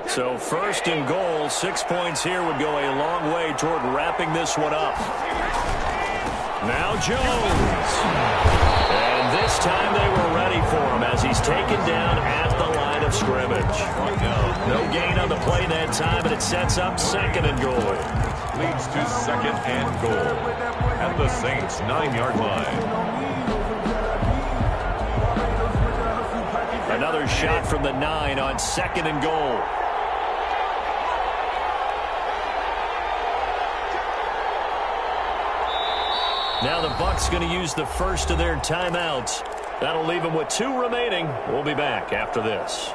So first and goal, 6 points here would go a long way toward wrapping this one up. Now Jones. And this time they were ready for him as he's taken down at the line of scrimmage. No gain on the play that time, and it sets up second and goal. Leads to second and goal at the Saints' 9-yard line. Another shot from the 9 on second and goal. Now the Bucs going to use the first of their timeouts. That'll leave them with 2 remaining. We'll be back after this.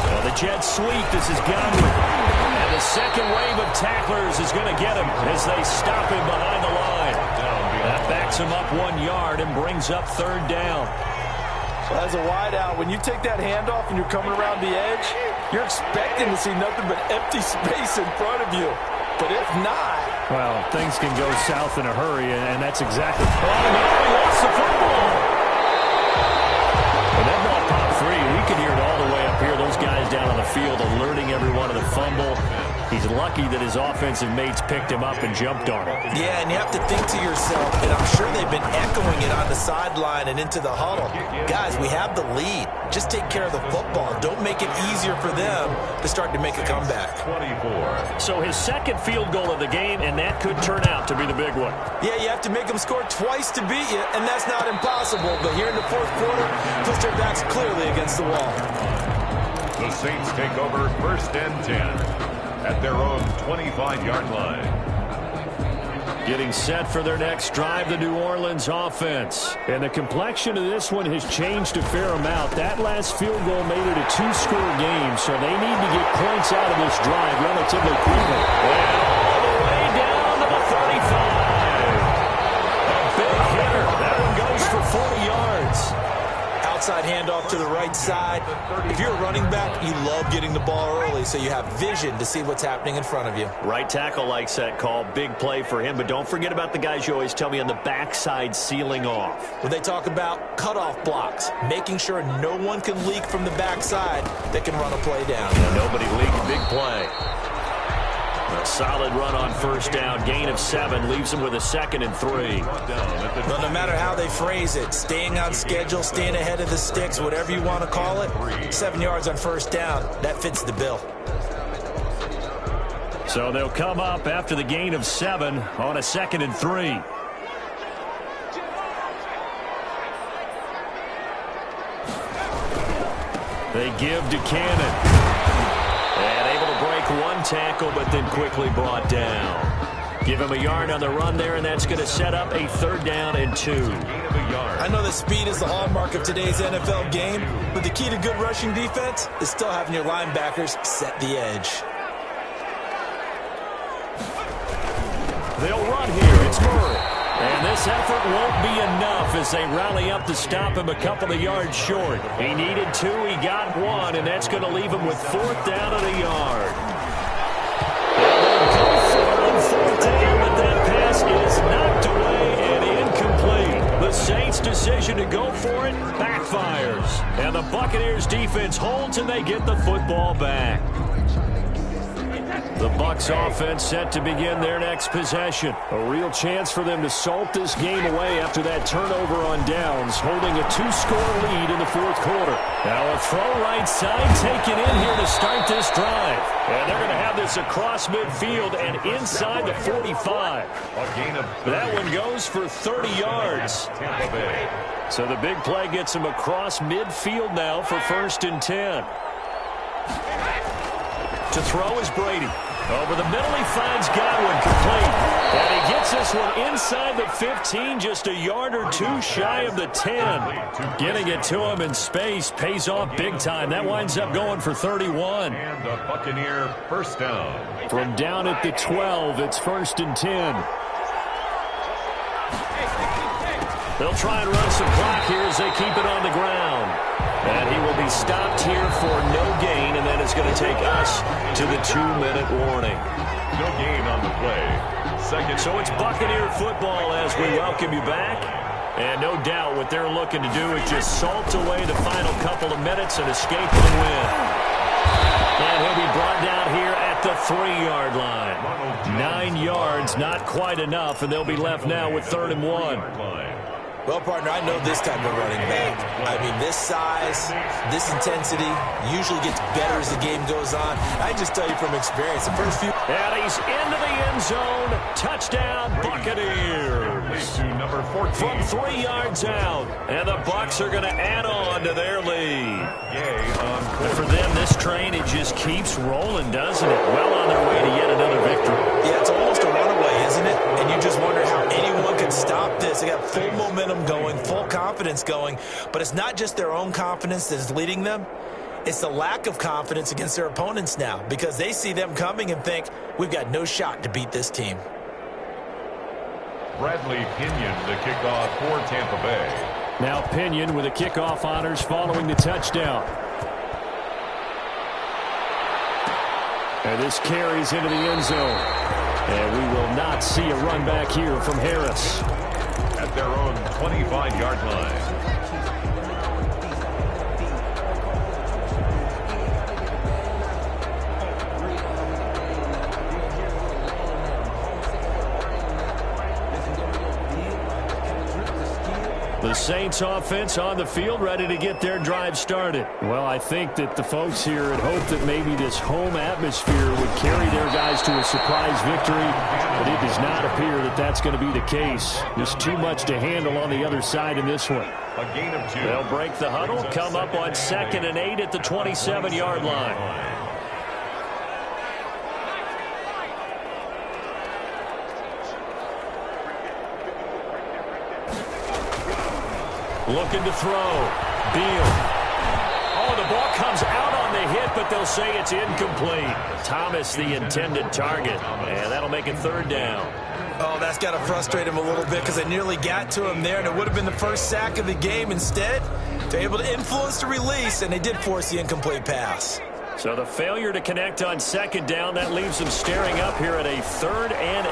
Well, the Jets sweep. This is Godwin. And the second wave of tacklers is going to get him as they stop him behind the line. That backs him up 1 yard and brings up third down. Well, as a wideout, when you take that handoff and you're coming around the edge, you're expecting to see nothing but empty space in front of you. But if not... Well, things can go south in a hurry, and that's exactly... Oh, no, he lost the football! When that ball popped free, we could hear it all the way up here. Those guys down on the field alerting everyone of the fumble. He's lucky that his offensive mates picked him up and jumped on it. Yeah, and you have to think to yourself, and I'm sure they've been echoing it on the sideline and into the huddle. Guys, we have the lead. Just take care of the football. Don't make it easier for them to start to make a comeback. 24. So his second field goal of the game, and that could turn out to be the big one. Yeah, you have to make them score twice to beat you, and that's not impossible. But here in the fourth quarter, push their backs clearly against the wall. The Saints take over first and 10 at their own 25-yard line. Getting set for their next drive, the New Orleans offense. And the complexion of this one has changed a fair amount. That last field goal made it a 2-score game, so they need to get points out of this drive relatively quickly. Well, all the way down to the 35. A big hitter. That one goes for 40 yards. Outside handoff to the right side. If you're a running back, you love getting the ball early so you have vision to see what's happening in front of you. Right tackle likes that call. Big play for him, but don't forget about the guys you always tell me on the backside sealing off. When they talk about cutoff blocks, making sure no one can leak from the backside that can run a play down. Yeah, nobody leaked. Big play. A solid run on first down. Gain of 7 leaves him with a 2nd and 3. But no matter how they phrase it, staying on schedule, staying ahead of the sticks, whatever you want to call it, 7 yards on first down, that fits the bill. So they'll come up after the gain of 7 on a 2nd and 3. They give to Cannon. And able to break one tackle, but then quickly brought down. Give him a yard on the run there, and that's going to set up a 3rd down and 2. I know that speed is the hallmark of today's NFL game, but the key to good rushing defense is still having your linebackers set the edge. They'll run here. It's Murray. And this effort won't be enough as they rally up to stop him a couple of yards short. He needed 2. He got 1, and that's going to leave him with 4th down and a yard. They'll go for it on 4th down, but that pass is knocked away and incomplete. The Saints' decision to go for it backfires. And the Buccaneers' defense holds, and they get the football back. The Bucs offense set to begin their next possession. A real chance for them to salt this game away after that turnover on downs, holding a 2-score lead in the fourth quarter. Now a throw right side taken in here to start this drive. And they're going to have this across midfield and inside the 45. That one goes for 30 yards. So the big play gets him across midfield now for 1st and 10. To throw is Brady. Over the middle, he finds Godwin complete. And he gets this one inside the 15, just a yard or 2 shy of the 10. Getting it to him in space pays off big time. That winds up going for 31. And the Buccaneer 1st down. From down at the 12, it's 1st and 10. They'll try and run some clock here as they keep it on the ground. And he will be stopped here for no gain, and then it's going to take us to the 2-minute warning. No gain on the play. second. So it's Buccaneer football as we welcome you back. And no doubt what they're looking to do is just salt away the final couple of minutes and escape the win. And he'll be brought down here at the 3-yard line. 9 yards, not quite enough, and they'll be left now with 3rd and 1. Well, partner, I know this type of running back. I mean, this size, this intensity usually gets better as the game goes on. I just tell you from experience, the first few... And he's into the end zone. Touchdown, Buccaneers. Number 14. From 3 yards out. And the Bucs are going to add on to their lead. And for them, this train, it just keeps rolling, doesn't it? Well on their way to yet another victory. Yeah, it's almost a runaway, isn't it? And you just wonder how anyone can stop this. They got full momentum going, full confidence going. But it's not just their own confidence that is leading them. It's the lack of confidence against their opponents now because they see them coming and think, we've got no shot to beat this team. Bradley Pinion, the kickoff for Tampa Bay. Now Pinion with the kickoff honors following the touchdown. And this carries into the end zone. And we will not see a run back here from Harris. At their own 25-yard line. The Saints offense on the field, ready to get their drive started. Well, I think that the folks here had hoped that maybe this home atmosphere would carry their guys to a surprise victory, but it does not appear that that's going to be the case. There's too much to handle on the other side in this one. A gain of 2. They'll break the huddle, come up on 2nd and 8 at the 27-yard line. Looking to throw. Beal. Oh, the ball comes out on the hit, but they'll say it's incomplete. Thomas, the intended target. And that'll make it 3rd down. Oh, that's got to frustrate him a little bit because they nearly got to him there, and it would have been the first sack of the game. Instead, they're able to influence the release, and they did force the incomplete pass. So the failure to connect on 2nd down, that leaves them staring up here at a 3rd and 8.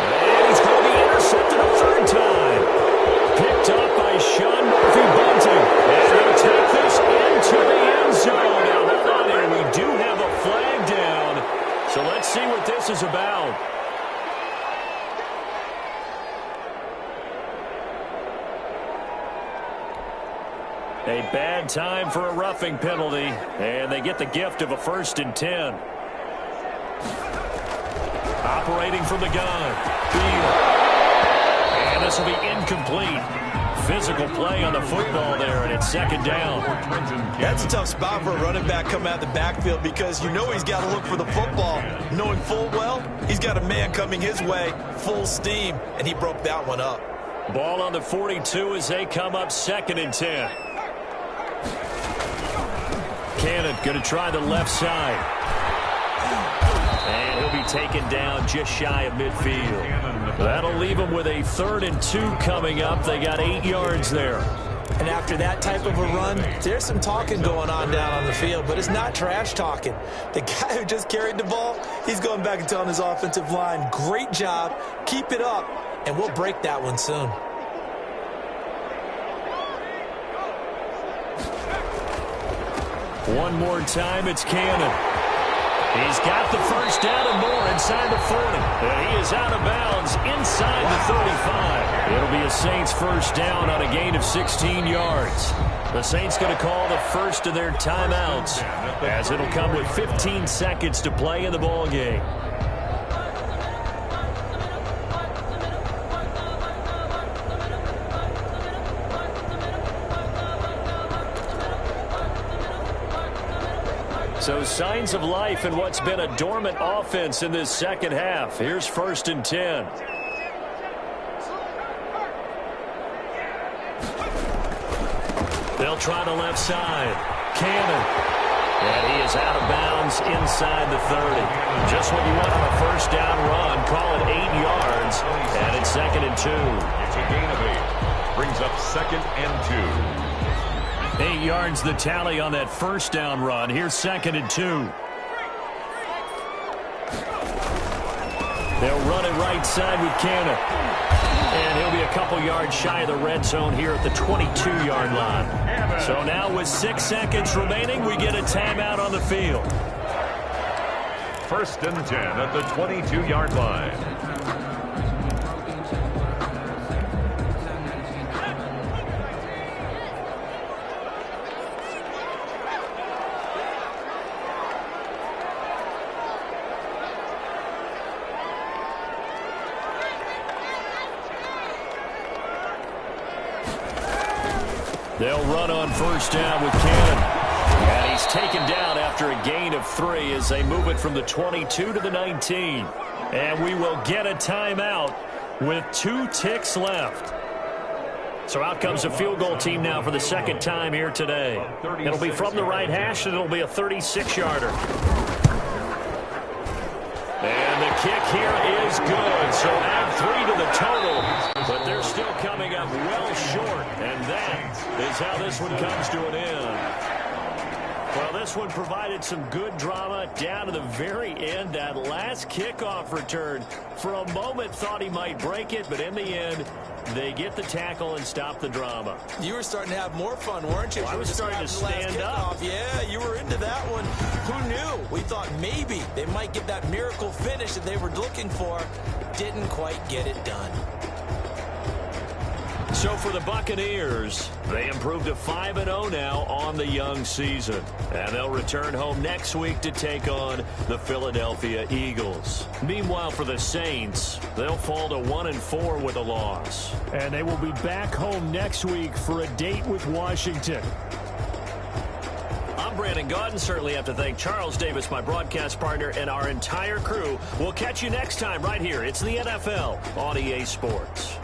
And he's going to be intercepted a 3rd time. Picked up by Sean Murphy-Bunting. And he'll take this into the end zone. Now, hold on here. We do have a flag down. So let's see what this is about. A bad time for a roughing penalty. And they get the gift of a 1st and 10. Operating from the gun. Beal. And this will be incomplete. Physical play on the football there, and it's 2nd down. That's a tough spot for a running back coming out of the backfield because you know he's got to look for the football, knowing full well he's got a man coming his way, full steam, and he broke that one up. Ball on the 42 as they come up 2nd and 10. Cannon going to try the left side. And he'll be taken down just shy of midfield. That'll leave them with a 3rd and 2 coming up. They got 8 yards there. And after that type of a run, there's some talking going on down on the field, but it's not trash talking. The guy who just carried the ball, he's going back and telling his offensive line, great job, keep it up, and we'll break that one soon. One more time, it's Cannon. He's got the 1st down and more inside the 40. And he is out of bounds inside the 35. It'll be a Saints 1st down on a gain of 16 yards. The Saints going to call the first of their timeouts as it'll come with 15 seconds to play in the ball game. So signs of life in what's been a dormant offense in this 2nd half. Here's 1st and 10. They'll try the left side. Cannon. And he is out of bounds inside the 30. Just what you want on a 1st down run. Call it 8 yards. And it's 2nd and 2. It's a gain of 8. Brings up 2nd and 2. 8 yards the tally on that 1st down run. Here's 2nd and 2. They'll run it right side with Cannon. And he'll be a couple yards shy of the red zone here at the 22-yard line. So now with 6 seconds remaining, we get a timeout on the field. 1st and 10 at the 22-yard line. They'll run on 1st down with Cannon. And he's taken down after a gain of 3 as they move it from the 22 to the 19. And we will get a timeout with 2 ticks left. So out comes the field goal team now for the 2nd time here today. It'll be from the right hash, and it'll be a 36-yarder. And the kick here is good. So add 3 to the total. But they're still coming up well short. And that is how this one comes to an end. Well, this one provided some good drama down to the very end. That last kickoff return, for a moment, thought he might break it. But in the end, they get the tackle and stop the drama. You were starting to have more fun, weren't you? Well, I was starting to stand up. Yeah, you were into that one. Who knew? We thought maybe they might get that miracle finish that they were looking for. Didn't quite get it done. So for the Buccaneers, they improved to 5-0 now on the young season. And they'll return home next week to take on the Philadelphia Eagles. Meanwhile, for the Saints, they'll fall to 1-4 with a loss. And they will be back home next week for a date with Washington. I'm Brandon Gaudin. Certainly have to thank Charles Davis, my broadcast partner, and our entire crew. We'll catch you next time right here. It's the NFL on EA Sports.